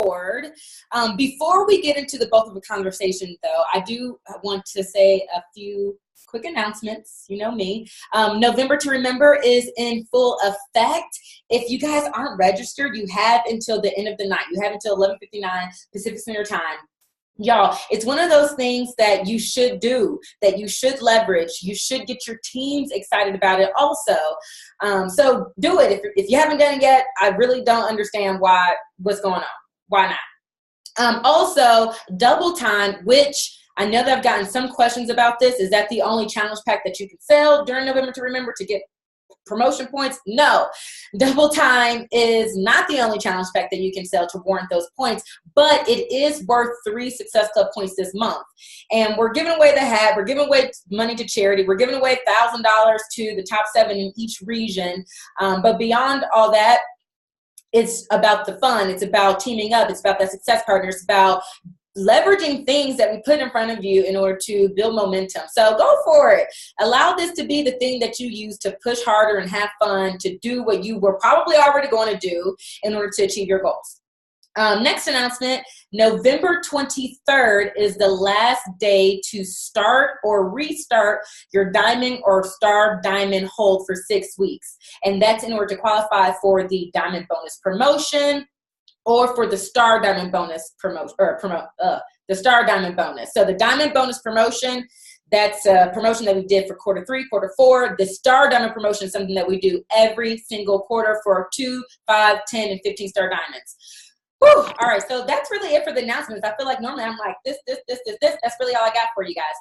board. Before we get into the bulk of the conversation, though, I do want to say a few quick announcements. You know me. November to Remember is in full effect. If you guys aren't registered, you have until the end of the night. You have until 11:59 Pacific Standard Time. Y'all, it's one of those things that you should do, that you should leverage. You should get your teams excited about it also. So do it. If you haven't done it yet, I really don't understand what's going on. Why not? Also, double time, which I know that I've gotten some questions about this. Is that the only challenge pack that you can sell during November to Remember to get promotion points? No, double time is not the only challenge pack that you can sell to warrant those points, but it is worth 3 Success Club points this month. And we're giving away the hat. We're giving away money to charity. We're giving away $1,000 to the top 7 in each region. But beyond all that, it's about the fun. It's about teaming up. It's about that success partner. It's about leveraging things that we put in front of you in order to build momentum. So go for it. Allow this to be the thing that you use to push harder and have fun, to do what you were probably already going to do in order to achieve your goals. Next announcement, November 23rd is the last day to start or restart your Diamond or Star Diamond hold for 6 weeks. And that's in order to qualify for the Diamond Bonus promotion, or for the Star Diamond Bonus the Star Diamond Bonus. So the Diamond Bonus promotion, that's a promotion that we did for quarter 3, quarter 4. The Star Diamond promotion is something that we do every single quarter for 2, 5, 10, and 15 Star Diamonds. Whew. All right, so that's really it for the announcements. I feel like normally I'm like this. That's really all I got for you guys.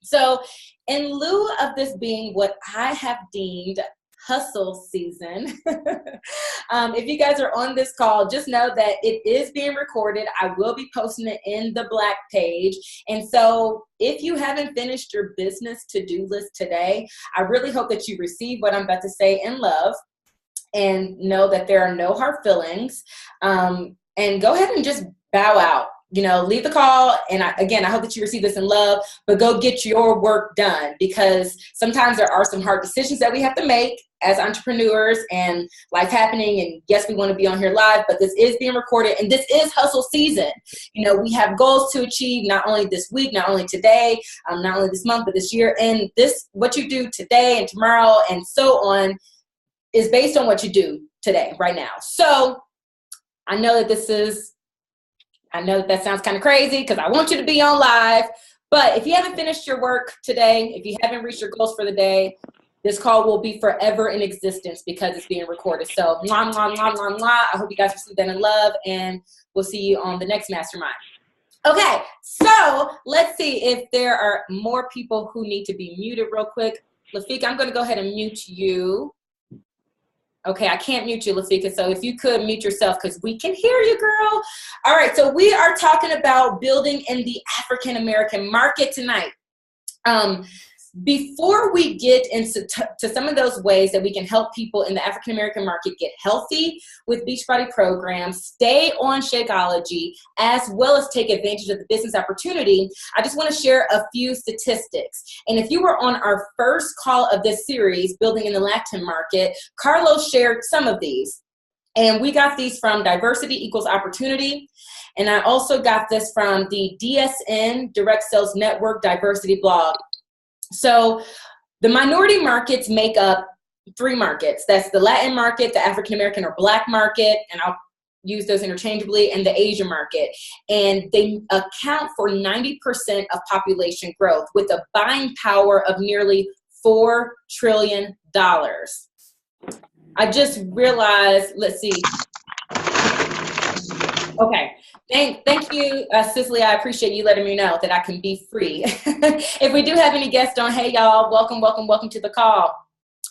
So in lieu of this being what I have deemed hustle season, if you guys are on this call, just know that it is being recorded. I will be posting it in the Black page. And so if you haven't finished your business to-do list today, I really hope that you receive what I'm about to say in love and know that there are no hard feelings. And go ahead and just bow out. You know, leave the call. And I hope that you receive this in love, but go get your work done, because sometimes there are some hard decisions that we have to make as entrepreneurs and life happening. And yes, we want to be on here live, but this is being recorded and this is hustle season. You know, we have goals to achieve, not only this week, not only today, not only this month, but this year. And this, what you do today and tomorrow and so on, is based on what you do today, right now. So I know that that sounds kind of crazy because I want you to be on live, but if you haven't finished your work today, if you haven't reached your goals for the day, this call will be forever in existence because it's being recorded. So, mwah, mwah, mwah, mwah, mwah. I hope you guys receive that in love, and we'll see you on the next mastermind. Okay, so let's see if there are more people who need to be muted real quick. Lafika, I'm going to go ahead and mute you. Okay, I can't mute you, Lafika, so if you could mute yourself because we can hear you, girl. All right, so we are talking about building in the African-American market tonight. Before we get into some of those ways that we can help people in the African-American market get healthy with Beachbody programs, stay on Shakeology, as well as take advantage of the business opportunity, I just want to share a few statistics. And if you were on our first call of this series, Building in the Latin Market, Carlos shared some of these. And we got these from Diversity Equals Opportunity. And I also got this from the DSN, Direct Sales Network Diversity blog. So the minority markets make up 3 markets. That's the Latin market, the African American or Black market, and I'll use those interchangeably, and the Asian market. And they account for 90% of population growth with a buying power of nearly $4 trillion. I just realized, let's see. Okay. Thank you, Cicely. I appreciate you letting me know that I can be free. If we do have any guests on, hey, y'all, welcome to the call.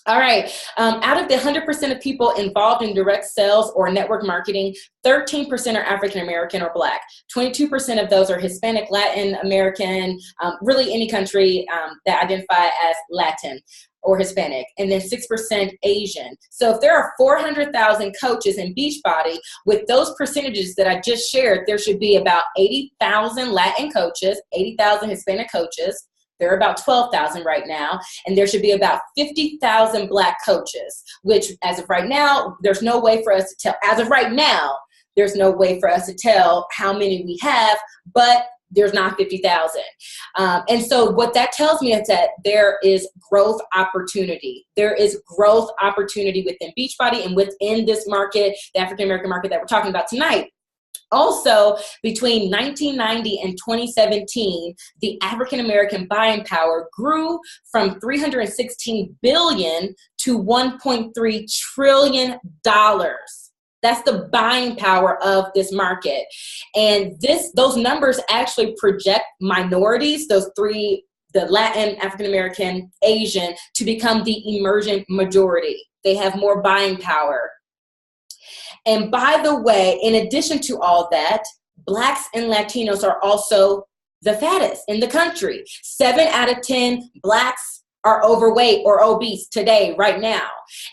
All right. Out of the 100% of people involved in direct sales or network marketing, 13% are African American or Black. 22% of those are Hispanic, Latin American, really any country that identify as Latin or Hispanic, and then 6% Asian. So if there are 400,000 coaches in Beachbody, with those percentages that I just shared, there should be about 80,000 Latin coaches, 80,000 Hispanic coaches. There are about 12,000 right now, and there should be about 50,000 Black coaches, which as of right now, there's no way for us to tell. As of right now, there's no way for us to tell how many we have, but there's not 50,000. And so what that tells me is that there is growth opportunity. There is growth opportunity within Beachbody and within this market, the African-American market that we're talking about tonight. Also, between 1990 and 2017, the African-American buying power grew from $316 billion to $1.3 trillion. That's the buying power of this market. And those numbers actually project minorities, those three, the Latin, African-American, Asian, to become the emergent majority. They have more buying power. And by the way, in addition to all that, Blacks and Latinos are also the fattest in the country. 7 out of 10 Blacks are overweight or obese today, right now.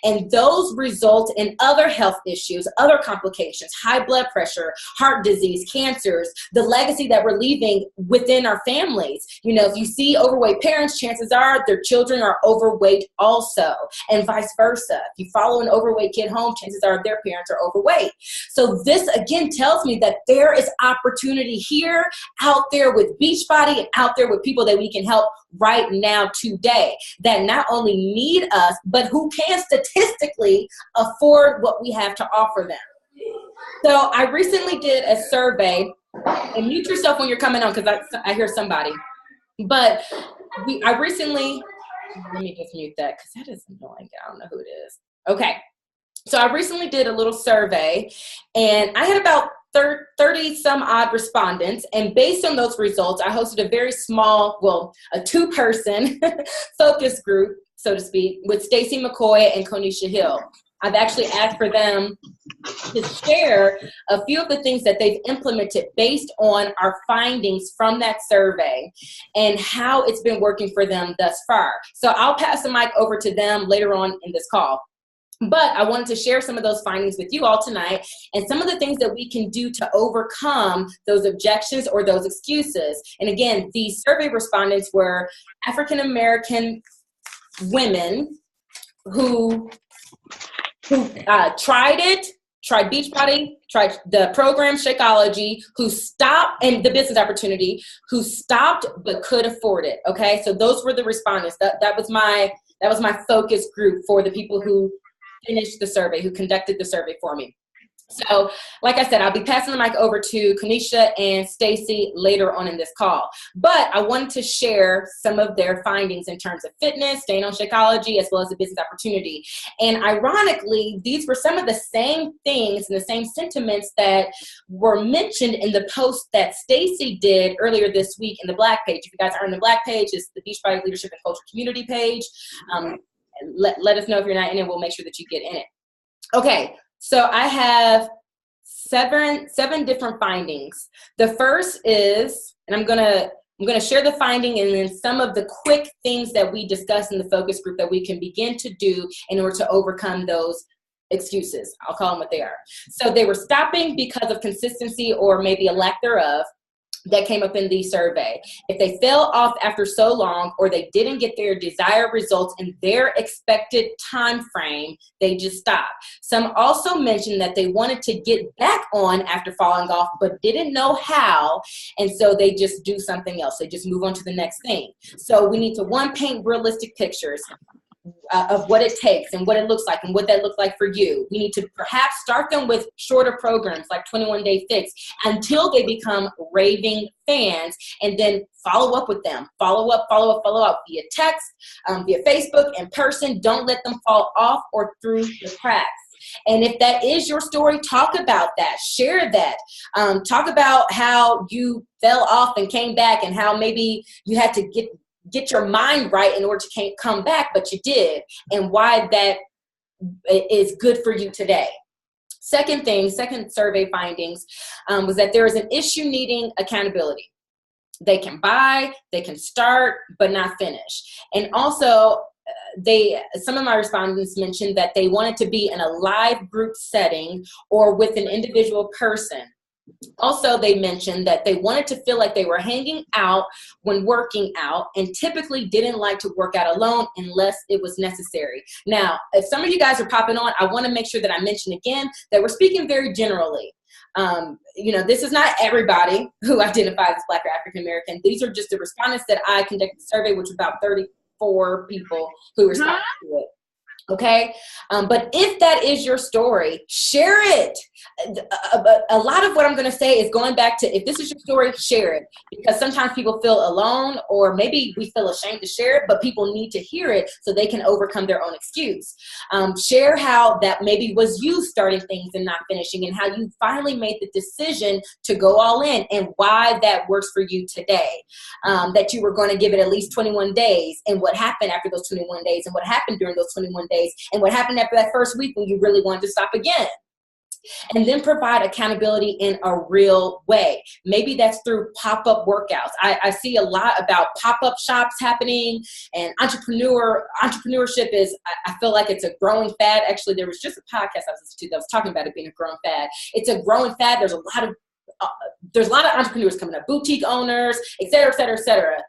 And those result in other health issues, other complications, high blood pressure, heart disease, cancers, the legacy that we're leaving within our families. You know, if you see overweight parents, chances are their children are overweight also, and vice versa. If you follow an overweight kid home, chances are their parents are overweight. So this again tells me that there is opportunity here, out there with Beachbody, and out there with people that we can help right now today, that not only need us, but who can statistically afford what we have to offer them. So I recently did a survey, and mute yourself when you're coming on because I hear somebody. But I recently, let me just mute that because that is annoying. I don't know who it is. Okay. So I recently did a little survey, and I had about 30 some odd respondents, and based on those results, I hosted a very small, well, a 2-person focus group, so to speak, with Stacey McCoy and Konisha Hill. I've actually asked for them to share a few of the things that they've implemented based on our findings from that survey and how it's been working for them thus far. So I'll pass the mic over to them later on in this call. But I wanted to share some of those findings with you all tonight and some of the things that we can do to overcome those objections or those excuses. And again, the survey respondents were African-American women who tried Beachbody, tried the program Shakeology, who stopped, and the business opportunity, who stopped but could afford it. Okay, so those were the respondents. That was my focus group for the people who finished the survey, who conducted the survey for me. So, like I said, I'll be passing the mic over to Konisha and Stacey later on in this call. But I wanted to share some of their findings in terms of fitness, staying on Shakeology, as well as the business opportunity. And ironically, these were some of the same things and the same sentiments that were mentioned in the post that Stacey did earlier this week in the Black page. If you guys are in the Black page, it's the Beachbody Leadership and Culture Community page. Let us know if you're not in it. We'll make sure that you get in it. Okay. So I have seven different findings. The first is, and I'm gonna share the finding and then some of the quick things that we discussed in the focus group that we can begin to do in order to overcome those excuses. I'll call them what they are. So they were stopping because of consistency or maybe a lack thereof. That came up in the survey. If they fell off after so long or they didn't get their desired results in their expected time frame, they just stopped. Some also mentioned that they wanted to get back on after falling off but didn't know how, and so they just do something else. They just move on to the next thing. So we need to paint realistic pictures of what it takes and what it looks like and what that looks like for you. We need to perhaps start them with shorter programs like 21 Day Fix until they become raving fans, and then follow up with them. Follow up via text, via Facebook, in person. Don't let them fall off or through the cracks. And if that is your story, talk about that. Share that. Talk about how you fell off and came back and how maybe you had to get your mind right in order to come back, but you did, and why that is good for you today. Second survey findings was that there is an issue needing accountability. They can buy, they can start, but not finish. And also, some of my respondents mentioned that they wanted to be in a live group setting or with an individual person. Also, they mentioned that they wanted to feel like they were hanging out when working out and typically didn't like to work out alone unless it was necessary. Now, if some of you guys are popping on, I want to make sure that I mention again that we're speaking very generally. This is not everybody who identifies as Black or African American. These are just the respondents that I conducted the survey, which was about 34 people who responded to it. Okay. But if that is your story, share it. A lot of what I'm going to say is going back to, if this is your story, share it, because sometimes people feel alone, or maybe we feel ashamed to share it, but people need to hear it so they can overcome their own excuse. Share how that maybe was you starting things and not finishing, and how you finally made the decision to go all in, and why that works for you today. That you were going to give it at least 21 days, and what happened after those 21 days, and what happened during those 21 days, and what happened after that first week when you really wanted to stop again. And then provide accountability in a real way. Maybe that's through pop-up workouts. I see a lot about pop-up shops happening, and entrepreneurship is, I feel like it's a growing fad. Actually, there was just a podcast I was listening to that was talking about it being a growing fad. It's a growing fad. There's a lot of entrepreneurs coming up, boutique owners, et cetera, et cetera, et cetera.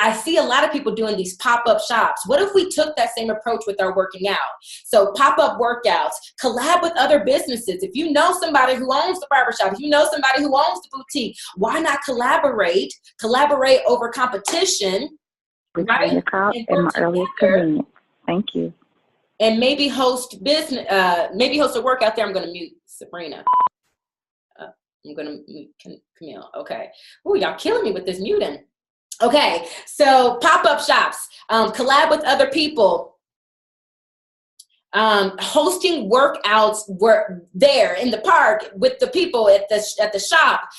I see a lot of people doing these pop-up shops. What if we took that same approach with our working out? So pop-up workouts, collab with other businesses. If you know somebody who owns the barbershop, if you know somebody who owns the boutique, why not collaborate over competition, right? In my earliest convenience. Thank you. And maybe host a workout there. I'm going to mute Sabrina. I'm going to mute Camille. Okay. Oh, y'all killing me with this muting. Okay, so pop-up shops, collab with other people, hosting workouts there in the park with the people at the shop,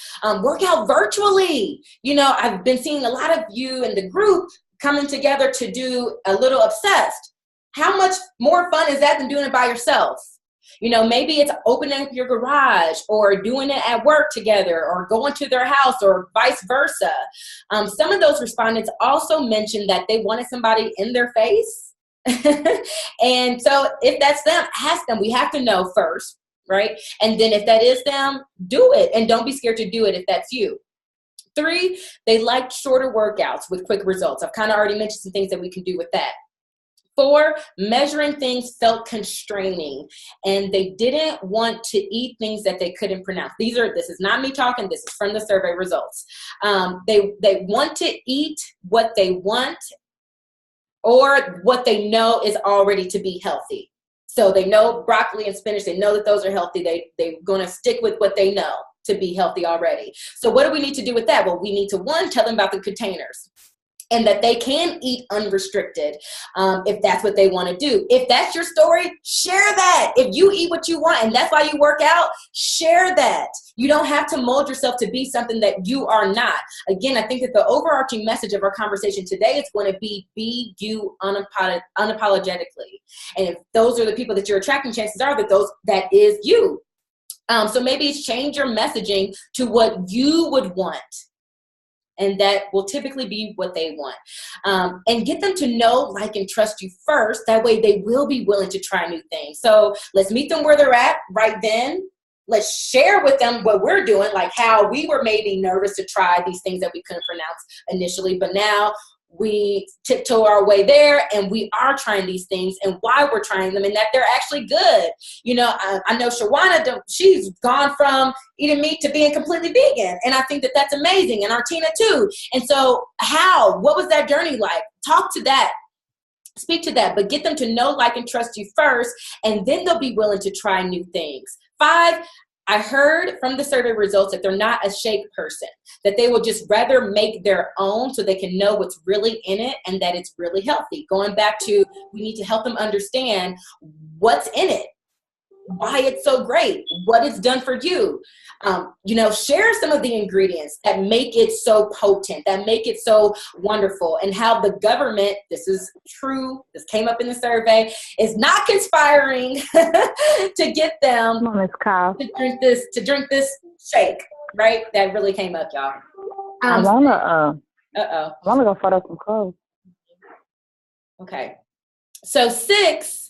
work out virtually. I've been seeing a lot of you in the group coming together to do a little obsessed. How much more fun is that than doing it by yourself? Maybe it's opening up your garage, or doing it at work together, or going to their house, or vice versa. Some of those respondents also mentioned that they wanted somebody in their face. And so if that's them, ask them. We have to know first, right? And then if that is them, do it. And don't be scared to do it if that's you. 3, they liked shorter workouts with quick results. I've kind of already mentioned some things that we can do with that. 4, measuring things felt constraining, and they didn't want to eat things that they couldn't pronounce. This is not me talking, this is from the survey results. They want to eat what they want, or what they know is already to be healthy. So they know broccoli and spinach, they know that those are healthy. They're going to stick with what they know to be healthy already. So what do we need to do with that? Well, we need to, 1, tell them about the containers, and that they can eat unrestricted if that's what they want to do. If that's your story, share that. If you eat what you want and that's why you work out, share that. You don't have to mold yourself to be something that you are not. Again, I think that the overarching message of our conversation today is going to be you unapologetically. And if those are the people that you're attracting, chances are that is you. So maybe it's change your messaging to what you would want. And that will typically be what they want. And get them to know, like, and trust you first. That way they will be willing to try new things. So let's meet them where they're at right then. Let's share with them what we're doing, like how we were maybe nervous to try these things that we couldn't pronounce initially, but now we tiptoe our way there, and we are trying these things, and why we're trying them, and that they're actually good. I know Shawana, she's gone from eating meat to being completely vegan, and I think that that's amazing, and Artina too. And so what was that journey like? Talk to that. Speak to that, but get them to know, like, and trust you first, and then they'll be willing to try new things. 5, I heard from the survey results that they're not a shake person, that they will just rather make their own so they can know what's really in it and that it's really healthy. Going back to, we need to help them understand what's in it, why it's so great, what it's done for you. Share some of the ingredients that make it so potent, that make it so wonderful, and how the government, this is true, this came up in the survey, is not conspiring to get them to drink this shake, right? That really came up, y'all. I wanna go photo some clothes. Okay. So 6,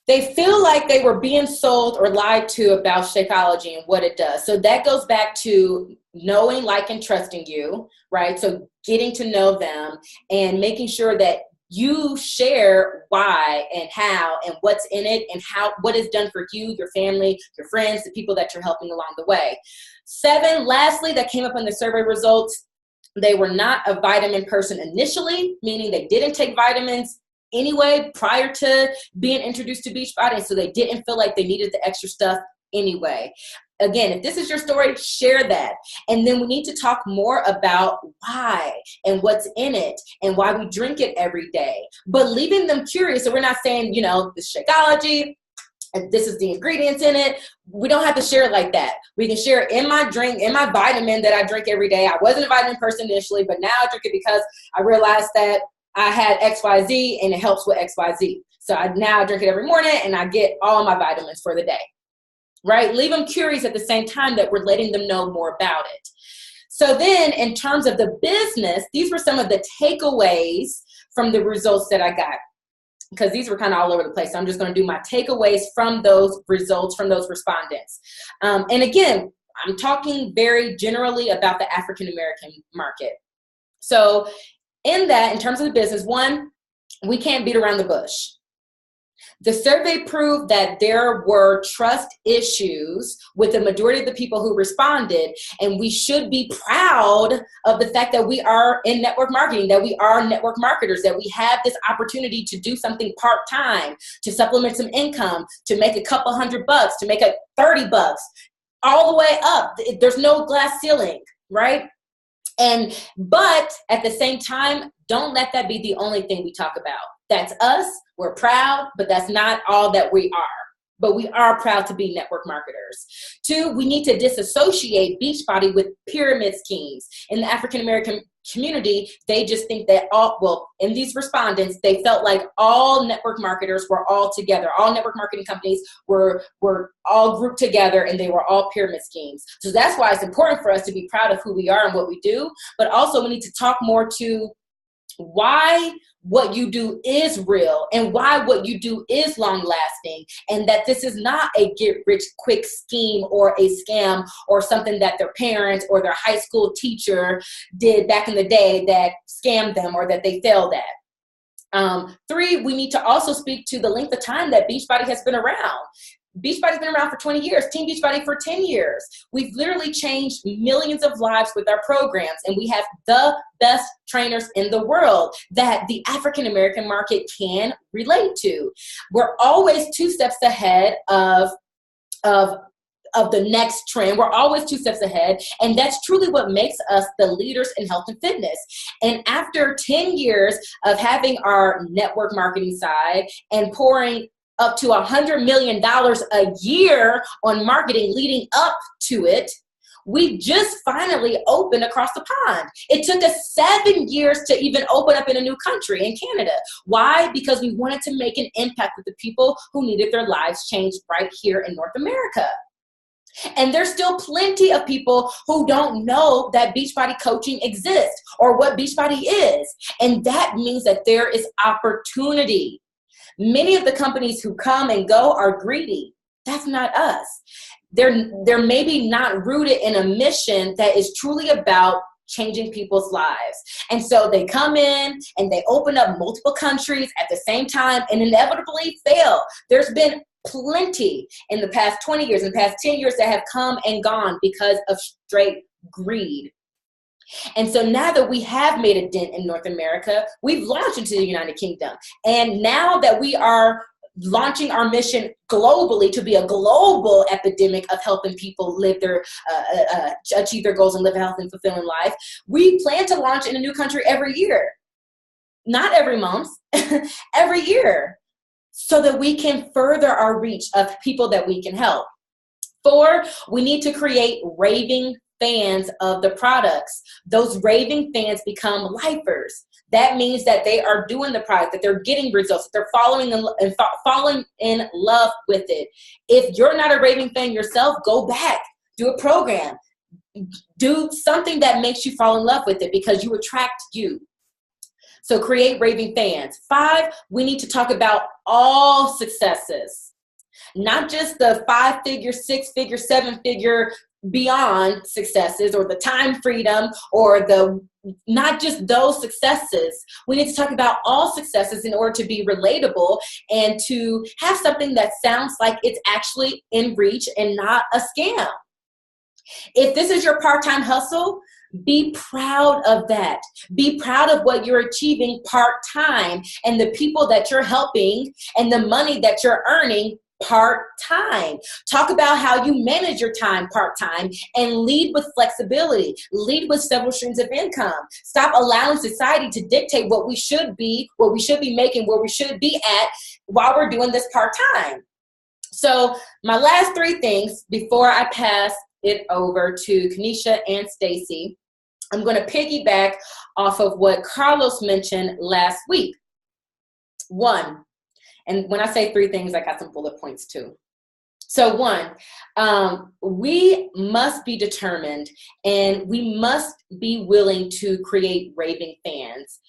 they feel like they were being sold or lied to about Shakeology and what it does. So that goes back to knowing, like, and trusting you, right? So getting to know them and making sure that you share why and how and what's in it and what is done for you, your family, your friends, the people that you're helping along the way. 7, lastly, that came up in the survey results, they were not a vitamin person initially, meaning they didn't take vitamins anyway prior to being introduced to Beachbody, so they didn't feel like they needed the extra stuff anyway. Again, if this is your story, share that. And then we need to talk more about why and what's in it and why we drink it every day. But leaving them curious. So we're not saying, this is Shakeology and this is the ingredients in it. We don't have to share it like that. We can share in my drink, in my vitamin that I drink every day. I wasn't a vitamin person initially, but now I drink it because I realized that I had XYZ and it helps with XYZ. So now I drink it every morning and I get all my vitamins for the day. Right? Leave them curious at the same time that we're letting them know more about it. So then in terms of the business, these were some of the takeaways from the results that I got, because these were kind of all over the place. So I'm just going to do my takeaways from those results, from those respondents. And again, I'm talking very generally about the African-American market. So in terms of the business, 1, we can't beat around the bush. The survey proved that there were trust issues with the majority of the people who responded, and we should be proud of the fact that we are in network marketing, that we are network marketers, that we have this opportunity to do something part-time, to supplement some income, to make a couple $100, to make a $30, all the way up. There's no glass ceiling, right? But at the same time, don't let that be the only thing we talk about. That's us. We're proud, but that's not all that we are. But we are proud to be network marketers. 2, we need to disassociate Beachbody with pyramid schemes. In the African-American community, they just think that in these respondents, they felt like all network marketers were all together. All network marketing companies were all grouped together and they were all pyramid schemes. So that's why it's important for us to be proud of who we are and what we do. But also we need to talk more to why what you do is real and why what you do is long lasting, and that this is not a get rich quick scheme or a scam or something that their parents or their high school teacher did back in the day that scammed them or that they failed at. 3, we need to also speak to the length of time that Beachbody has been around. Beachbody's been around for 20 years, Team Beachbody for 10 years. We've literally changed millions of lives with our programs, and we have the best trainers in the world that the African-American market can relate to. We're always 2 steps ahead of the next trend. We're always 2 steps ahead, and that's truly what makes us the leaders in health and fitness. And after 10 years of having our network marketing side and pouring up to $100 million a year on marketing leading up to it, we just finally opened across the pond. It took us 7 years to even open up in a new country, in Canada. Why? Because we wanted to make an impact with the people who needed their lives changed right here in North America. And there's still plenty of people who don't know that Beachbody coaching exists or what Beachbody is. And that means that there is opportunity. Many of the companies who come and go are greedy. That's not us. They're maybe not rooted in a mission that is truly about changing people's lives. And so they come in and they open up multiple countries at the same time and inevitably fail. There's been plenty in the past 20 years, in the past 10 years that have come and gone because of straight greed. And so now that we have made a dent in North America, we've launched into the United Kingdom. And now that we are launching our mission globally to be a global epidemic of helping people live achieve their goals and live a healthy and fulfilling life, we plan to launch in a new country every year. Not every month, every year, so that we can further our reach of people that we can help. 4, we need to create raving fans of the products. Those raving fans become lifers. That means that they are doing the product, that they're getting results, that they're falling in love with it. If you're not a raving fan yourself, go back, do a program, do something that makes you fall in love with it, because you attract you. So create raving fans. 5, we need to talk about all successes, not just the 5-figure, 6-figure, 7-figure beyond successes or the time freedom or the not just those successes. We need to talk about all successes in order to be relatable and to have something that sounds like it's actually in reach and not a scam. If this is your part-time hustle, be proud of that. Be proud of what you're achieving part-time and the people that you're helping and the money that you're earning part-time. Talk about how you manage your time part-time and lead with flexibility. Lead with several streams of income. Stop allowing society to dictate what we should be making, where we should be at while we're doing this part-time. So my last three things before I pass it over to Kanisha and Stacy, I'm going to piggyback off of what Carlos mentioned last week. One, and when I say three things, I got some bullet points too. So one, we must be determined and we must be willing to create raving fans.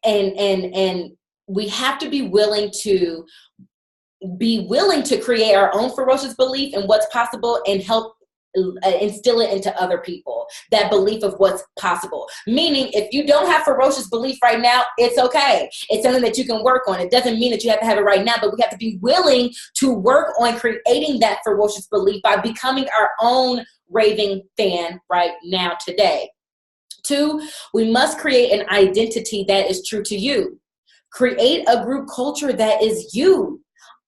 And we have to be willing to create our own ferocious belief in what's possible and help instill it into other people, that belief of what's possible. Meaning, if you don't have ferocious belief right now, it's okay. It's something that you can work on. It doesn't mean that you have to have it right now, but we have to be willing to work on creating that ferocious belief by becoming our own raving fan right now today. Two, we must create an identity that is true to you. Create a group culture that is you.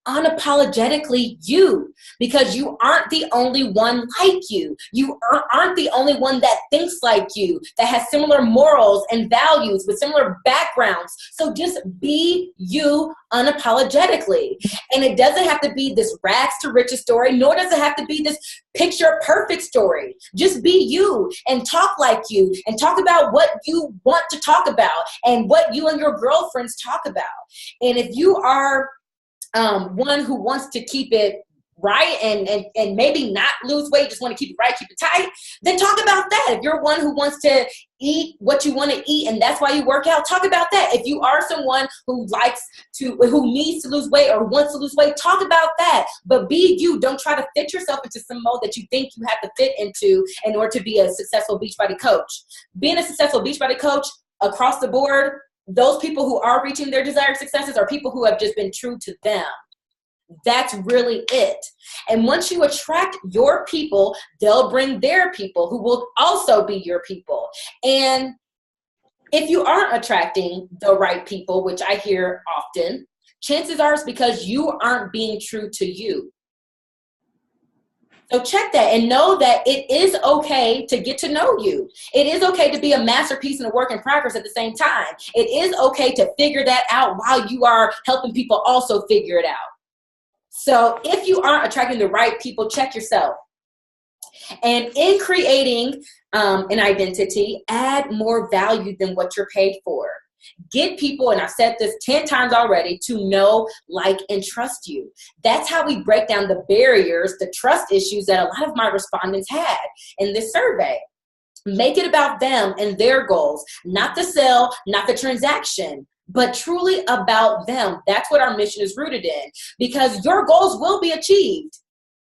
Unapologetically you, because you aren't the only one like you. You aren't the only one that thinks like you, that has similar morals and values with similar backgrounds. So just be you unapologetically. And it doesn't have to be this rags to riches story, nor does it have to be this picture perfect story. Just be you and talk like you and talk about what you want to talk about and what you and your girlfriends talk about. And if you are one who wants to keep it right and maybe not lose weight, just want to keep it right, keep it tight, then talk about that. If you're one who wants to eat what you want to eat and that's why you work out, talk about that. If you are someone who needs to lose weight or wants to lose weight, talk about that. But be you. Don't try to fit yourself into some mold that you think you have to fit into in order to be a successful Beachbody coach. Being a successful Beachbody coach across the board, those people who are reaching their desired successes are people who have just been true to them. That's really it. And once you attract your people, they'll bring their people who will also be your people. And if you aren't attracting the right people, which I hear often, chances are it's because you aren't being true to you. So check that and know that it is okay to get to know you. It is okay to be a masterpiece and a work in progress at the same time. It is okay to figure that out while you are helping people also figure it out. So if you aren't attracting the right people, check yourself. And in creating an identity, add more value than what you're paid for. Get people, and I've said this 10 times already, to know, like, and trust you. That's how we break down the barriers, the trust issues that a lot of my respondents had in this survey. Make it about them and their goals, not the sale, not the transaction, but truly about them. That's what our mission is rooted in, because your goals will be achieved.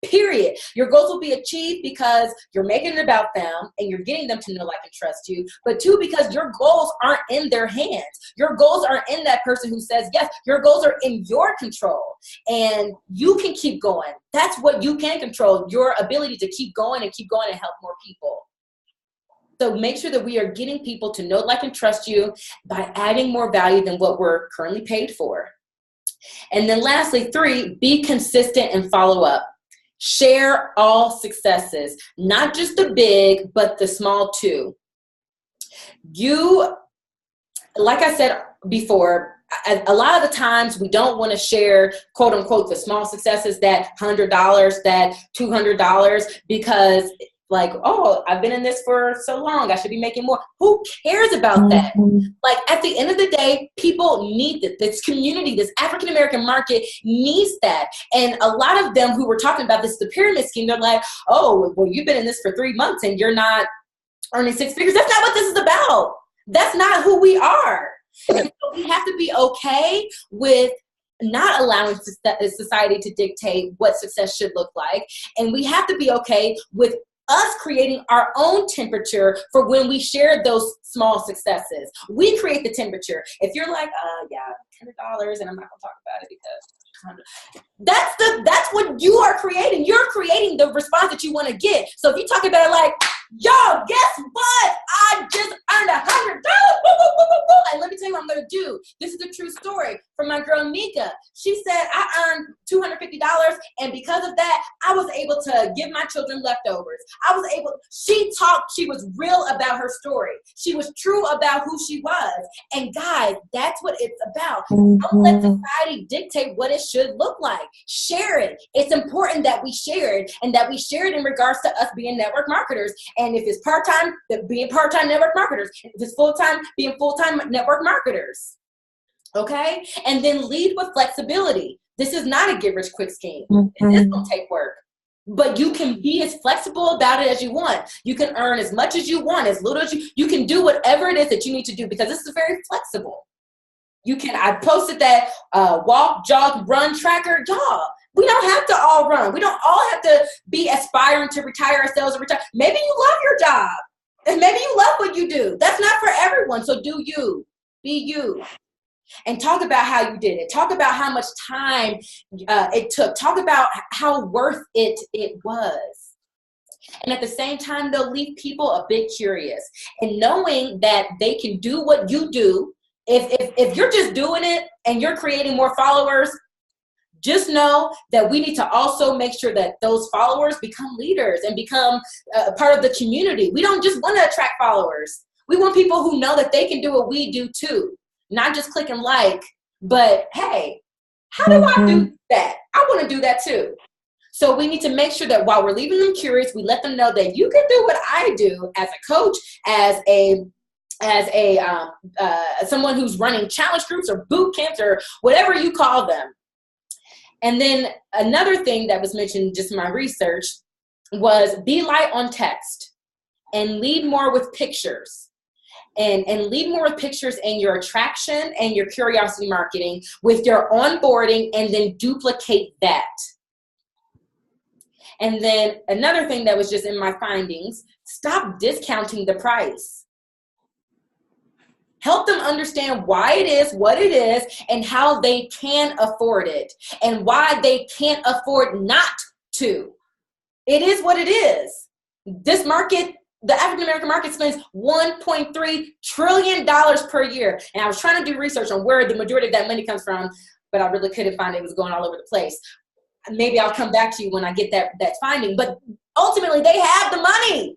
Period. Your goals will be achieved because you're making it about them and you're getting them to know, like, and trust you. But two, because your goals aren't in their hands. Your goals aren't in that person who says yes. Your goals are in your control. And you can keep going. That's what you can control, your ability to keep going and help more people. So make sure that we are getting people to know, like, and trust you by adding more value than what we're currently paid for. And then lastly, 3, be consistent and follow up. Share all successes, not just the big, but the small too. You, like I said before, a lot of the times we don't want to share, quote unquote, the small successes, that $100, that $200, because like, oh, I've been in this for so long, I should be making more. Who cares about that? Like, at the end of the day, people need this community, this African-American market needs that. And a lot of them who were talking about this, the pyramid scheme, they're like, oh, well, you've been in this for 3 months and you're not earning 6 figures. That's not what this is about. That's not who we are. And so we have to be okay with not allowing society to dictate what success should look like. And we have to be okay with us creating our own temperature for when we share those small successes. We create the temperature. If you're like, yeah, $100, and I'm not gonna talk about it because that's what you are creating. You're creating the response that you want to get. So if you talk about it like, yo, guess what? I just earned $100. And let me tell you what I'm gonna do. This is a true story from my girl Mika. She said I earned $250, and because of that, I was able to give my children leftovers. She was real about her story. She was true about who she was. And guys, that's what it's about. Don't let society dictate what it should look like. Share it. It's important that we share it, and that we share it in regards to us being network marketers. And if it's part-time, then being part-time network marketers. If it's full-time, being full-time network marketers. Okay? And then lead with flexibility. This is not a get-rich-quick scheme. It is going to take work. But you can be as flexible about it as you want. You can earn as much as you want, as little as you can do whatever it is that you need to do, because this is very flexible. I posted that walk, jog, run tracker. Y'all, we don't have to all run. We don't all have to be aspiring to retire ourselves or retire. Maybe you love your job, and maybe you love what you do. That's not for everyone. So do you. Be you. And talk about how you did it. Talk about how much time it took. Talk about how worth it was. And at the same time, they'll leave people a bit curious. And knowing that they can do what you do, if you're just doing it and you're creating more followers, just know that we need to also make sure that those followers become leaders and become a part of the community. We don't just want to attract followers. We want people who know that they can do what we do too. Not just click and like, but hey, how do I do that? I want to do that too. So we need to make sure that while we're leaving them curious, we let them know that you can do what I do as a coach, as someone who's running challenge groups or boot camps or whatever you call them. And then another thing that was mentioned just in my research was be light on text and lead more with pictures. And lead more with pictures in your attraction and your curiosity marketing with your onboarding, and then duplicate that. And then another thing that was just in my findings, stop discounting the price. Help them understand why it is what it is and how they can afford it and why they can't afford not to. It is what it is. This market, the African American market, spends $1.3 trillion per year. And I was trying to do research on where the majority of that money comes from, but I really couldn't find it. It was going all over the place. Maybe I'll come back to you when I get that finding. But ultimately, they have the money.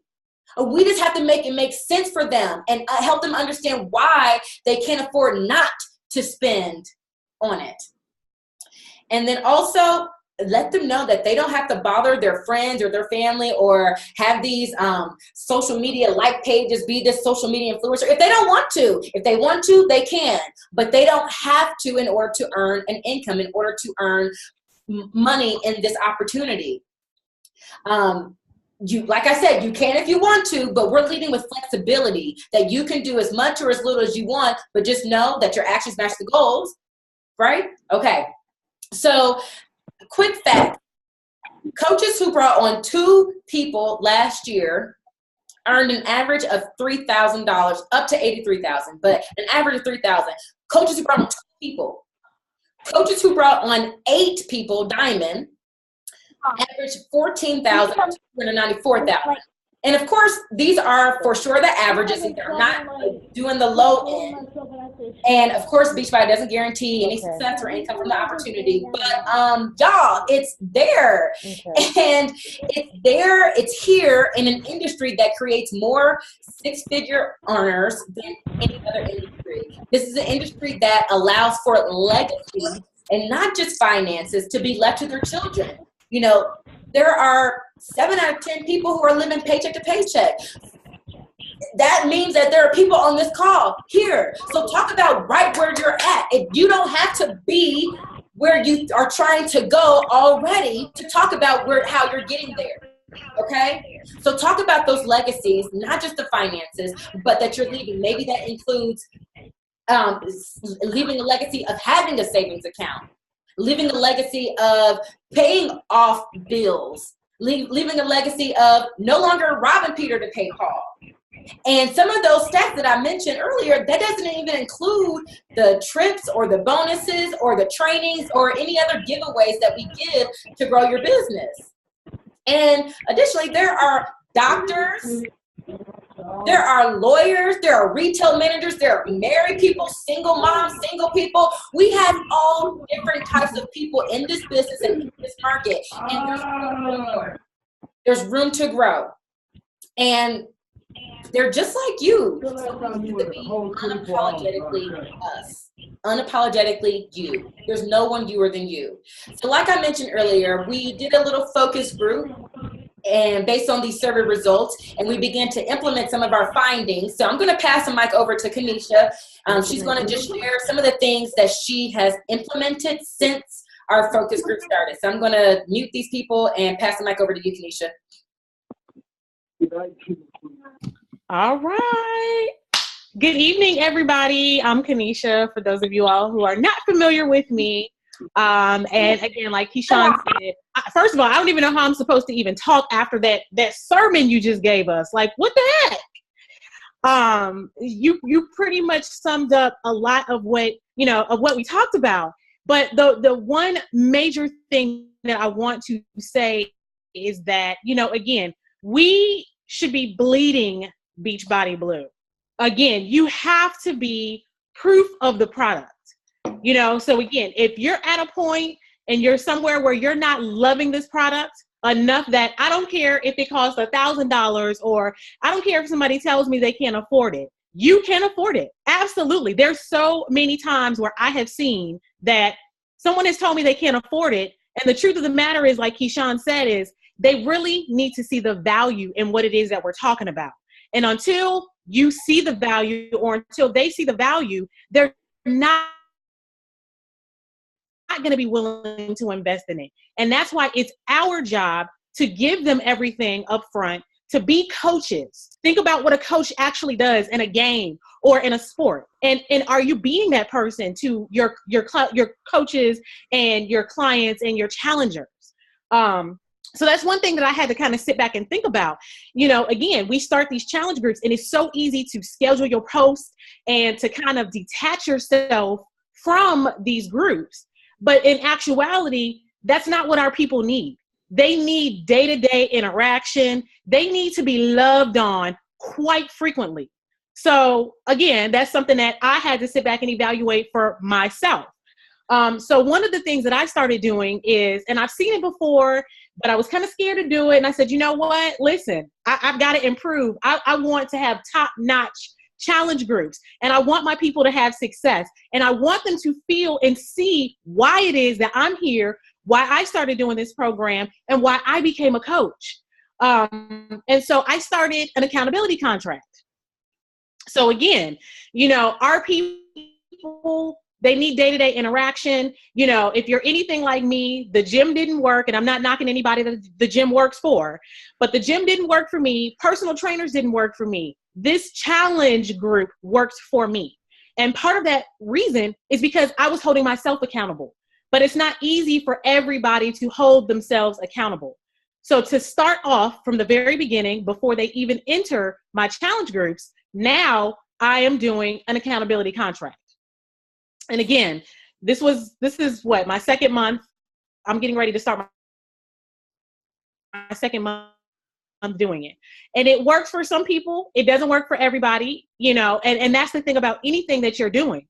We just have to make it make sense for them and help them understand why they can't afford not to spend on it. And then also, let them know that they don't have to bother their friends or their family or have these social media like pages, be this social media influencer. If they don't want to, if they want to, they can, but they don't have to in order to earn an income, in order to earn money in this opportunity. Like I said, you can if you want to, but we're leading with flexibility that you can do as much or as little as you want, but just know that your actions match the goals, right? Okay. So quick fact, coaches who brought on 2 people last year earned an average of $3,000 up to $83,000, but an average of $3,000. Coaches who brought on 2 people. Coaches who brought on 8 people, diamond, average $14,294,000. And of course, these are for sure the averages. They're not doing the low end. And of course, Beachbody doesn't guarantee any success or income from the opportunity. But y'all, it's there. And it's there, it's here in an industry that creates more 6-figure earners than any other industry. This is an industry that allows for legacy and not just finances to be left to their children. You know, there are 7 out of 10 people who are living paycheck to paycheck. That means that there are people on this call here. So talk about right where you're at. If you don't have to be where you are trying to go already to talk about how you're getting there. Okay? So talk about those legacies, not just the finances, but that you're leaving. Maybe that includes leaving a legacy of having a savings account. leaving a legacy of paying off bills, leaving a legacy of no longer robbing Peter to pay Paul. And some of those stats that I mentioned earlier, that doesn't even include the trips or the bonuses or the trainings or any other giveaways that we give to grow your business. And additionally, there are doctors, there are lawyers, there are retail managers, there are married people, single moms, single people. We have all different types of people in this business and in this market. And there's room to grow. And they're just like you. So we need to be unapologetically us. Unapologetically you. There's no one youer than you. So like I mentioned earlier, we did a little focus group and based on these survey results, and we began to implement some of our findings. So I'm going to pass the mic over to Kanisha. She's going to just share some of the things that she has implemented since our focus group started. So I'm going to mute these people and pass the mic over to you, Kanisha. All right. Good evening, everybody. I'm Kanisha, for those of you all who are not familiar with me. And again, like Keyshawn said, first of all, I don't even know how I'm supposed to even talk after that sermon you just gave us. Like, what the heck? You pretty much summed up a lot of what we talked about. But the one major thing that I want to say is that, again, we should be bleeding Beachbody Blue. Again, you have to be proof of the product. So again, if you're at a point and you're somewhere where you're not loving this product enough that I don't care if it costs $1,000 or I don't care if somebody tells me they can't afford it. You can afford it. Absolutely. There's so many times where I have seen that someone has told me they can't afford it. And the truth of the matter is, like Keyshawn said, is they really need to see the value in what it is that we're talking about. And until you see the value or until they see the value, they're not going to be willing to invest in it. And that's why it's our job to give them everything up front, to be coaches. Think about what a coach actually does in a game or in a sport. And are you being that person to your coaches and your clients and your challengers? So that's one thing that I had to kind of sit back and think about. Again, we start these challenge groups and it's so easy to schedule your posts and to kind of detach yourself from these groups. But in actuality, that's not what our people need. They need day-to-day interaction. They need to be loved on quite frequently. So again, that's something that I had to sit back and evaluate for myself. So one of the things that I started doing is, and I've seen it before, but I was kind of scared to do it. And I said, you know what? Listen, I've got to improve. I want to have top-notch challenge groups. And I want my people to have success. And I want them to feel and see why it is that I'm here, why I started doing this program, and why I became a coach. And so I started an accountability contract. So again, our people, they need day-to-day interaction. If you're anything like me, the gym didn't work, and I'm not knocking anybody that the gym works for, but the gym didn't work for me. Personal trainers didn't work for me. This challenge group worked for me. And part of that reason is because I was holding myself accountable. But it's not easy for everybody to hold themselves accountable. So to start off from the very beginning, before they even enter my challenge groups, now I am doing an accountability contract. And again, this is what, my second month. I'm getting ready to start my second month. I'm doing it. And it works for some people. It doesn't work for everybody, and that's the thing about anything that you're doing.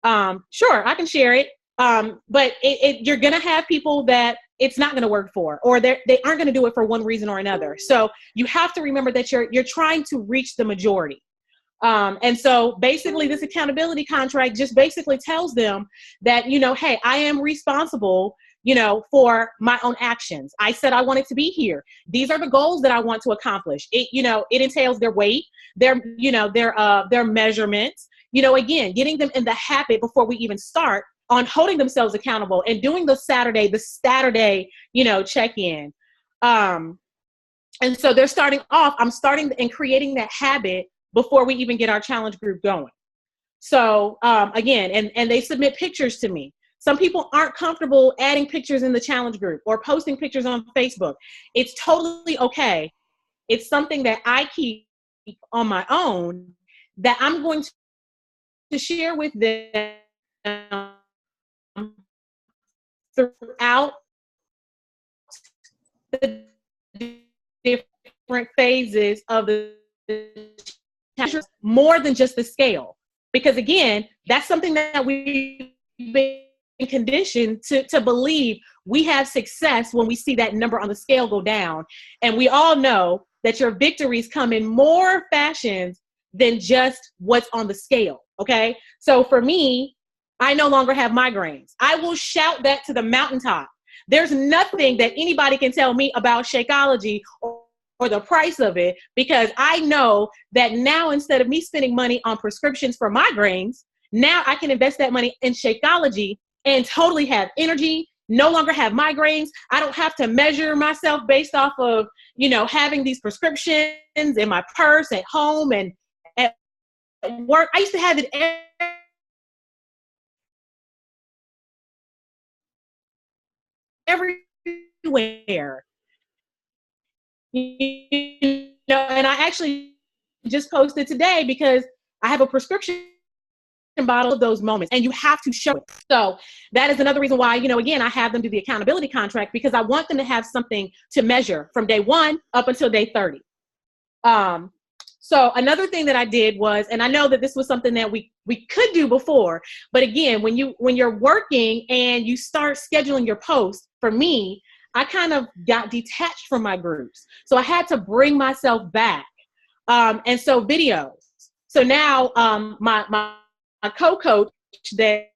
Sure, I can share it. But you're going to have people that it's not going to work for, or they aren't going to do it for one reason or another. So you have to remember that you're trying to reach the majority. And so basically this accountability contract just basically tells them that, hey, I am responsible, for my own actions. I said I wanted to be here. These are the goals that I want to accomplish. It entails their weight, their measurements, again, getting them in the habit before we even start on holding themselves accountable and doing the Saturday, check-in. And so they're starting off, I'm starting and creating that habit before we even get our challenge group going. So again, and they submit pictures to me. Some people aren't comfortable adding pictures in the challenge group or posting pictures on Facebook. It's totally okay. It's something that I keep on my own that I'm going to share with them throughout the different phases of the more than just the scale. Because again, that's something that we've been conditioned to believe we have success when we see that number on the scale go down. And we all know that your victories come in more fashions than just what's on the scale. Okay. So for me, I no longer have migraines. I will shout that to the mountaintop. There's nothing that anybody can tell me about Shakeology or the price of it, because I know that now instead of me spending money on prescriptions for migraines, now I can invest that money in Shakeology and totally have energy, no longer have migraines. I don't have to measure myself based off of, having these prescriptions in my purse at home and at work. I used to have it everywhere. And I actually just posted today because I have a prescription bottle of those moments, and you have to show it. So that is another reason why, again, I have them do the accountability contract, because I want them to have something to measure from day 1 up until day 30. So another thing that I did was, and I know that this was something that we could do before, but again, when you're working and you start scheduling your posts, for me, I kind of got detached from my groups. So I had to bring myself back. And so videos. So now my co-coach that,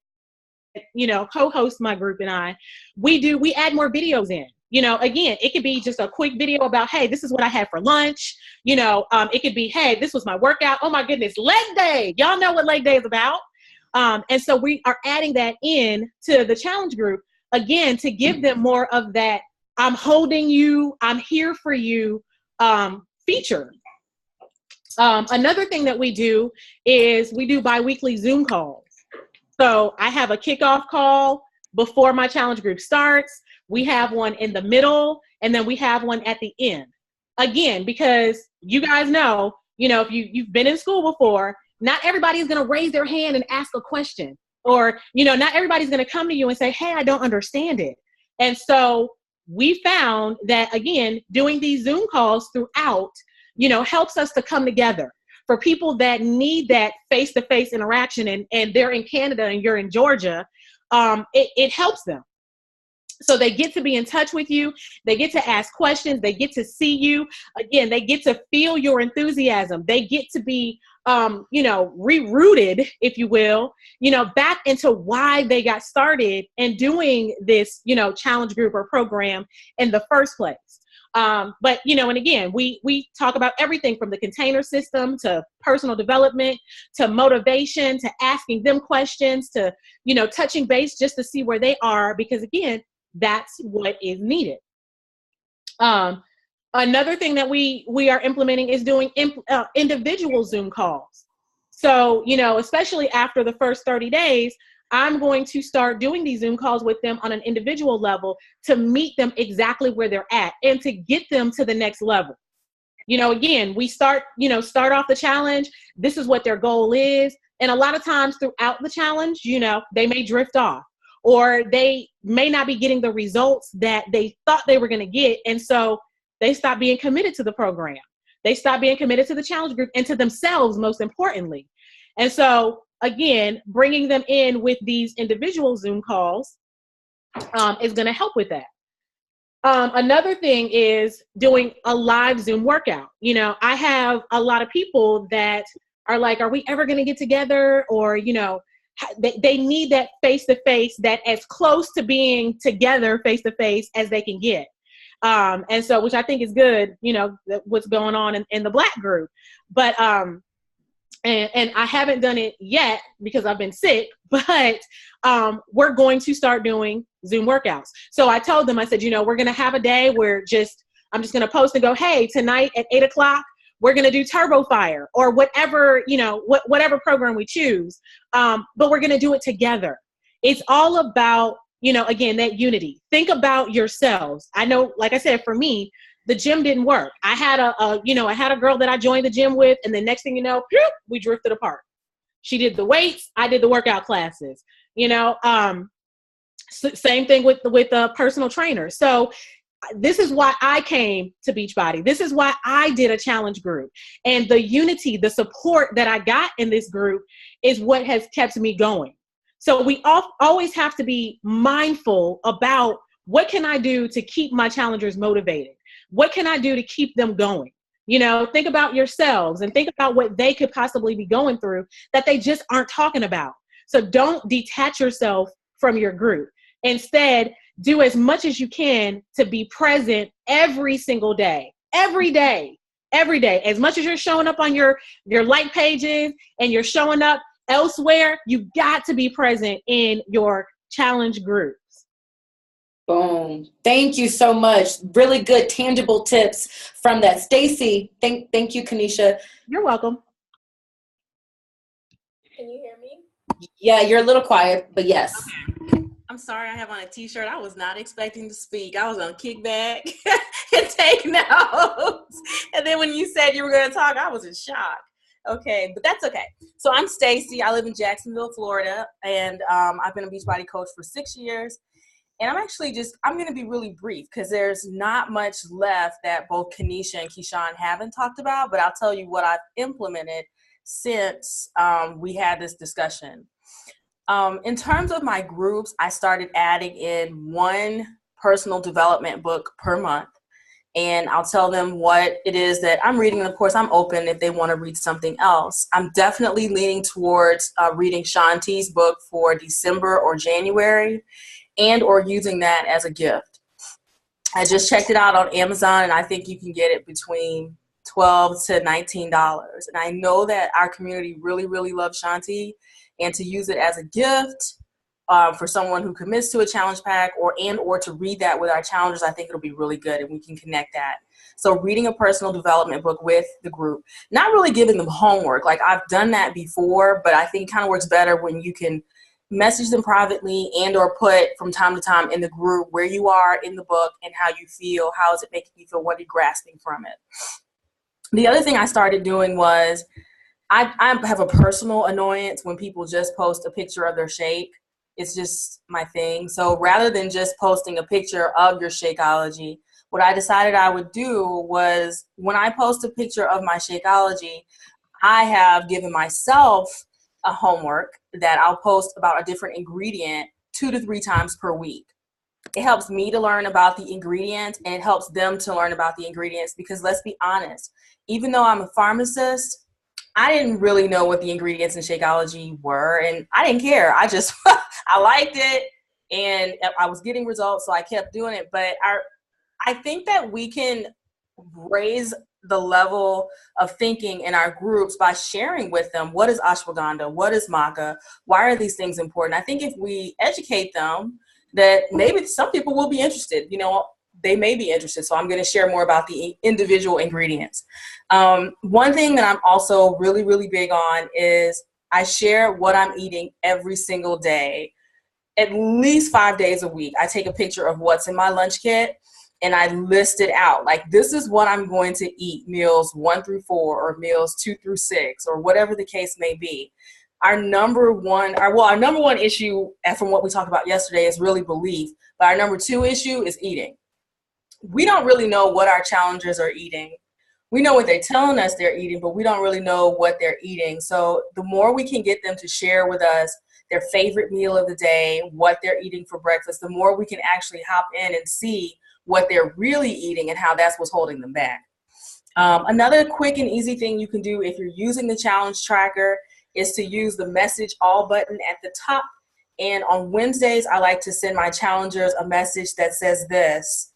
co-hosts my group and I, we add more videos in. Again, it could be just a quick video about, hey, this is what I had for lunch. It could be, hey, this was my workout. Oh my goodness, leg day. Y'all know what leg day is about. And so we are adding that in to the challenge group, again, to give them more of that I'm holding you, I'm here for you feature. Another thing that we do is we do bi-weekly Zoom calls. So I have a kickoff call before my challenge group starts. We have one in the middle, and then we have one at the end. Again, because you guys know, if you've been in school before, not everybody is going to raise their hand and ask a question. Or, not everybody's going to come to you and say, hey, I don't understand it. And so we found that, again, doing these Zoom calls throughout, helps us to come together. For people that need that face-to-face interaction, and they're in Canada and you're in Georgia, it helps them. So they get to be in touch with you. They get to ask questions. They get to see you. Again, they get to feel your enthusiasm. They get to be, rerouted, if you will, back into why they got started and doing this, challenge group or program in the first place. But, and again, we talk about everything from the container system to personal development, to motivation, to asking them questions, to, touching base just to see where they are, because again, that's what is needed. Another thing that we are implementing is doing individual Zoom calls. So, especially after the first 30 days, I'm going to start doing these Zoom calls with them on an individual level to meet them exactly where they're at and to get them to the next level. Again, we start off the challenge. This is what their goal is. And a lot of times throughout the challenge, they may drift off, or they may not be getting the results that they thought they were going to get. And so they stop being committed to the program. They stop being committed to the challenge group and to themselves, most importantly. And so, again, bringing them in with these individual Zoom calls is going to help with that. Another thing is doing a live Zoom workout. I have a lot of people that are like, are we ever going to get together? Or, they need that face-to-face, that as close to being together face-to-face as they can get. And so, which I think is good, what's going on in the Black group. But, and I haven't done it yet because I've been sick, but we're going to start doing Zoom workouts. So I told them, I said, we're going to have a day where I'm just going to post and go, hey, tonight at 8:00, we're going to do Turbo Fire or whatever, whatever program we choose. But we're going to do it together. It's all about, again, that unity. Think about yourselves. I know, like I said, for me, the gym didn't work. I had I had a girl that I joined the gym with, and the next thing you know, we drifted apart. She did the weights, I did the workout classes. Same thing with the personal trainer. So this is why I came to Beachbody. This is why I did a challenge group. And the unity, the support that I got in this group is what has kept me going. So we always have to be mindful about, what can I do to keep my challengers motivated? What can I do to keep them going? Think about yourselves and think about what they could possibly be going through that they just aren't talking about. So don't detach yourself from your group. Instead, do as much as you can to be present every single day, every day. As much as you're showing up on your like pages and you're showing up elsewhere, you got to be present in your challenge groups. Boom. Thank you so much. Really good, tangible tips from that. Stacy, thank you, Kanisha. You're welcome. Can you hear me? Yeah, you're a little quiet, but yes. Okay. I'm sorry, I have on a t-shirt. I was not expecting to speak. I was on kickback and take notes. And then when you said you were going to talk, I was in shock. Okay, but that's okay. So I'm Stacy. I live in Jacksonville, Florida, and I've been a Beachbody coach for 6 years. And I'm going to be really brief because there's not much left that both Kanisha and Keyshawn haven't talked about, but I'll tell you what I've implemented since we had this discussion. In terms of my groups, I started adding in one personal development book per month. And I'll tell them what it is that I'm reading. And of course, I'm open if they want to read something else. I'm definitely leaning towards reading Shanti's book for December or January, and or using that as a gift. I just checked it out on Amazon, and I think you can get it between $12 to $19. And I know that our community really, really loves Shanti, and to use it as a gift for someone who commits to a challenge pack or to read that with our challengers, I think it'll be really good, and we can connect that. So reading a personal development book with the group, not really giving them homework. Like, I've done that before, but I think it kind of works better when you can message them privately and or put from time to time in the group where you are in the book and how you feel. How is it making you feel? What are you grasping from it? The other thing I started doing was I have a personal annoyance when people just post a picture of their shake. It's just my thing. So rather than just posting a picture of your Shakeology, what I decided I would do was, when I post a picture of my Shakeology, I have given myself a homework that I'll post about a different ingredient 2 to 3 times per week. It helps me to learn about the ingredients, and it helps them to learn about the ingredients, because let's be honest, even though I'm a pharmacist, I didn't really know what the ingredients in Shakeology were, and I didn't care. I just, I liked it, and I was getting results, so I kept doing it. But I think that we can raise the level of thinking in our groups by sharing with them, what is ashwagandha, what is maca, why are these things important? I think if we educate them, that maybe some people will be interested. They may be interested. So I'm going to share more about the individual ingredients. One thing that I'm also really, really big on is I share what I'm eating every single day, at least 5 days a week. I take a picture of what's in my lunch kit, and I list it out. Like, this is what I'm going to eat, meals 1 through 4 or meals 2 through 6 or whatever the case may be. Our number one issue, from what we talked about yesterday, is really belief. But our number 2 issue is eating. We don't really know what our challengers are eating. We know what they're telling us they're eating, but we don't really know what they're eating. So the more we can get them to share with us their favorite meal of the day, what they're eating for breakfast, the more we can actually hop in and see what they're really eating and how that's what's holding them back. Another quick and easy thing you can do if you're using the challenge tracker is to use the message all button at the top. And on Wednesdays, I like to send my challengers a message that says this: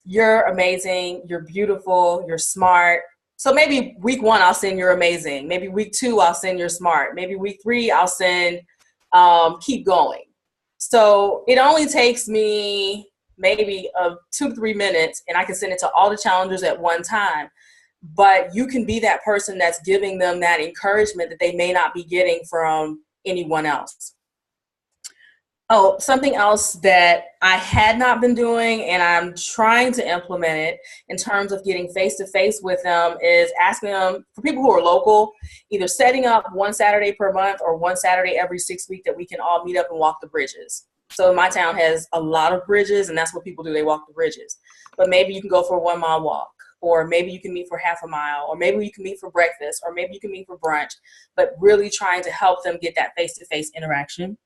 you're amazing, you're beautiful, you're smart. So maybe week 1, I'll send you're amazing. Maybe week 2, I'll send you're smart. Maybe week 3, I'll send keep going. So it only takes me maybe 2 to 3 minutes, and I can send it to all the challengers at one time. But you can be that person that's giving them that encouragement that they may not be getting from anyone else. Oh, something else that I had not been doing and I'm trying to implement it in terms of getting face-to-face with them is asking them, for people who are local, either setting up one Saturday per month or one Saturday every 6 weeks that we can all meet up and walk the bridges. So my town has a lot of bridges, and that's what people do. They walk the bridges. But maybe you can go for a 1 mile walk, or maybe you can meet for half a mile, or maybe you can meet for breakfast, or maybe you can meet for brunch, but really trying to help them get that face-to-face interaction.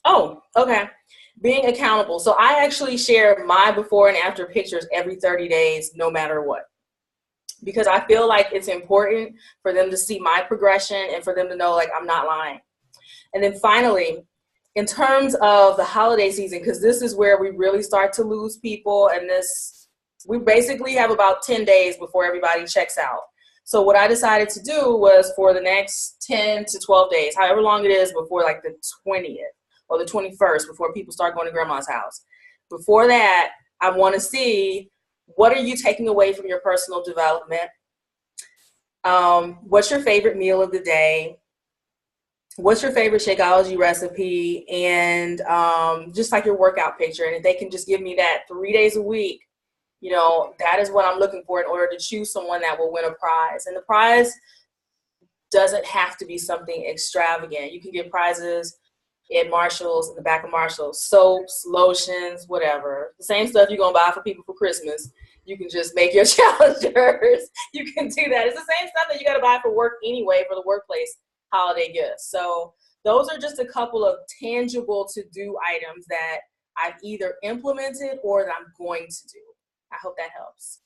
Oh, okay. Being accountable. So I actually share my before and after pictures every 30 days, no matter what, because I feel like it's important for them to see my progression and for them to know, like, I'm not lying. And then finally, in terms of the holiday season, because this is where we really start to lose people, and we basically have about 10 days before everybody checks out. So what I decided to do was, for the next 10 to 12 days, however long it is before like the 20th or the 21st, before people start going to grandma's house, before that, I want to see, what are you taking away from your personal development? What's your favorite meal of the day? What's your favorite Shakeology recipe? And just like your workout picture. And if they can just give me that 3 days a week, you know, that is what I'm looking for in order to choose someone that will win a prize. And the prize doesn't have to be something extravagant. You can get prizes at Marshall's, in the back of Marshall's, soaps, lotions, whatever. The same stuff you're going to buy for people for Christmas. You can just make your challengers. You can do that. It's the same stuff that you got to buy for work anyway, for the workplace holiday gifts. So those are just a couple of tangible to-do items that I've either implemented or that I'm going to do. I hope that helps.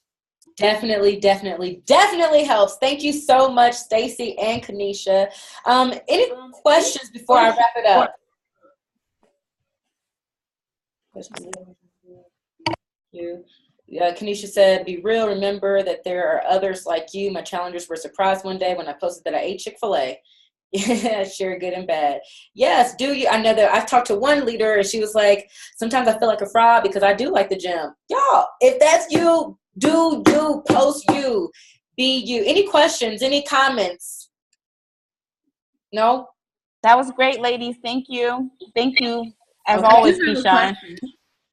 Definitely helps. Thank you so much, Stacey and Kanisha. Any questions before I wrap it up? Kanisha said, be real. Remember that there are others like you. My challengers were surprised one day when I posted that I ate Chick-fil-A. Yeah, share good and bad. Yes, do you? I know that I've talked to one leader and she was like, sometimes I feel like a fraud because I do like the gym. Y'all, if that's you, do you, post you, be you. Any questions, any comments? No? That was great, ladies. Thank you. Thank you, as always, Keyshawn.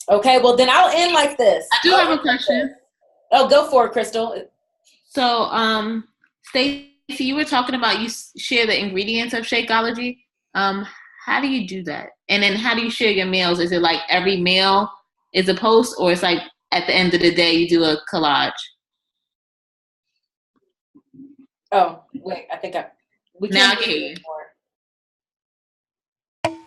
Okay, well, then I'll end like this. I do have a question. Oh, go for it, Crystal. So, Stacey, you were talking about you share the ingredients of Shakeology. How do you do that? And then how do you share your meals? Is it like every meal is a post, or it's like at the end of the day you do a collage? Oh, wait, I think we now can't I can hear you.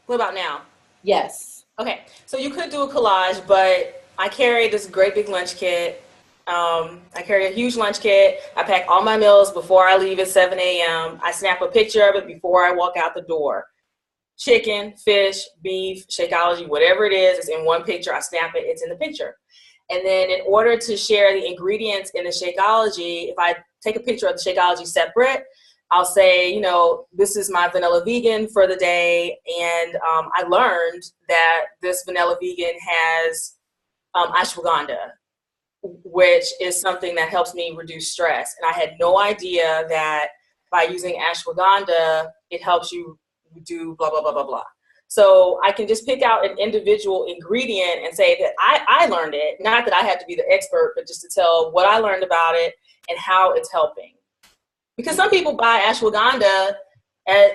What about now? Yes. Okay, so you could do a collage, but I carry this great big lunch kit. I carry a huge lunch kit. I pack all my meals before I leave at 7 a.m. I snap a picture of it before I walk out the door. Chicken, fish, beef, Shakeology, whatever it is, it's in one picture. I snap it, it's in the picture. And then in order to share the ingredients in the Shakeology, if I take a picture of the Shakeology separate, I'll say, you know, this is my vanilla vegan for the day. And I learned that this vanilla vegan has ashwagandha, which is something that helps me reduce stress. And I had no idea that by using ashwagandha, it helps you do blah, blah, blah, blah, blah. So I can just pick out an individual ingredient and say that I learned it. Not that I had to be the expert, but just to tell what I learned about it and how it's helping. Because some people buy ashwagandha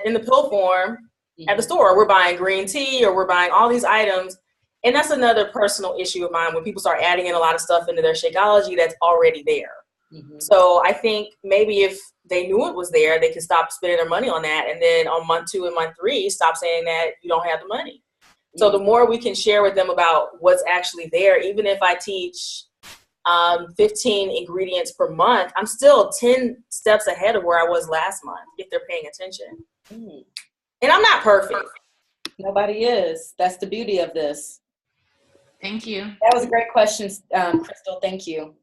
in the pill form at the store. We're buying green tea or we're buying all these items. And that's another personal issue of mine when people start adding in a lot of stuff into their Shakeology that's already there. Mm-hmm. So I think maybe if they knew it was there, they could stop spending their money on that. And then on month 2 and month 3, stop saying that you don't have the money. Mm-hmm. So the more we can share with them about what's actually there, even if I teach 15 ingredients per month, I'm still 10 steps ahead of where I was last month if they're paying attention. Mm-hmm. And I'm not perfect. Nobody is. That's the beauty of this. Thank you. That was a great question, Crystal. Thank you.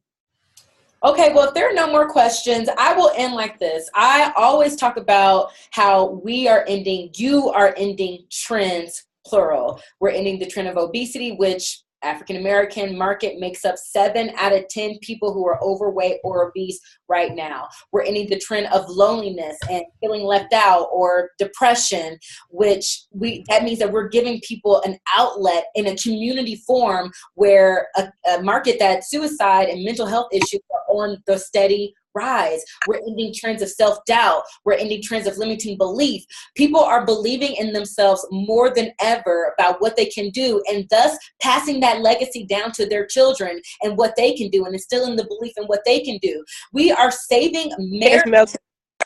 Okay, well, if there are no more questions, I will end like this. I always talk about how you are ending trends, plural. We're ending the trend of obesity, which African American market makes up 7 out of 10 people who are overweight or obese right now. We're ending the trend of loneliness and feeling left out or depression, which that means that we're giving people an outlet in a community form where a market that suicide and mental health issues are on the steady rise. We're ending trends of self-doubt. We're ending trends of limiting belief. People are believing in themselves more than ever about what they can do, and thus passing that legacy down to their children and what they can do, and instilling the belief in what they can do. We are saving marriage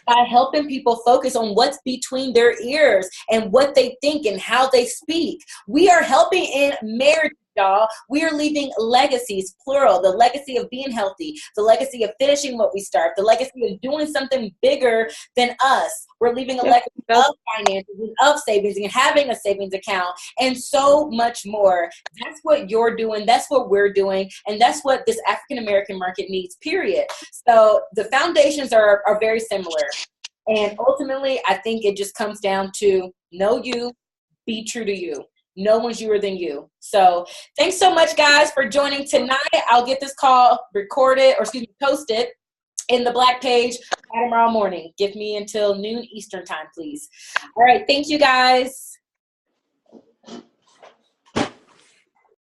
by helping people focus on what's between their ears and what they think and how they speak. We are helping in marriage, y'all. We are leaving legacies, plural, the legacy of being healthy, the legacy of finishing what we start, the legacy of doing something bigger than us. We're leaving a legacy of finances and of savings and having a savings account and so much more. That's what you're doing. That's what we're doing. And that's what this African American market needs, period. So the foundations are very similar. And ultimately, I think it just comes down to know you, be true to you. No one's youer than you. So thanks so much, guys, for joining tonight. I'll get this call recorded, or posted in the Black page by tomorrow morning. Give me until noon Eastern time, please. All right. Thank you, guys.